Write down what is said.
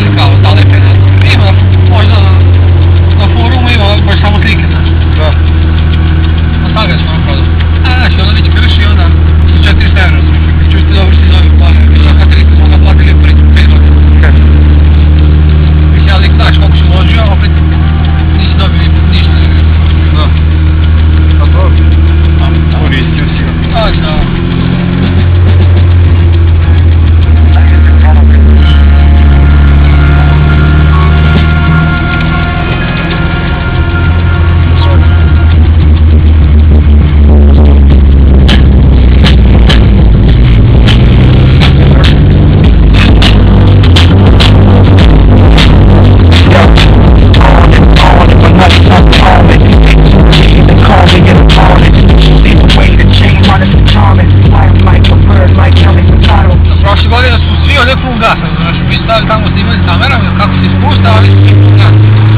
ili kao daleke, ima možda na forumu ima baš samo slike, znaš. Da. A stavlja smo ono prodao. Znaš, onda već krši, onda 400 eura smo. Čuš ti dobro si zove pare, više kad 300 smo ga platili prije 5 godina. Mislim, ja lik znaš koliko si uložio, a opet nisi dobio ništa. Da. A dobro. Koristio si ga. Da. Prošle godine su svi ovdje pun gasa, znači mi stavili tamo snimali s kamerama kako se ispušta, ali svi pun gasa.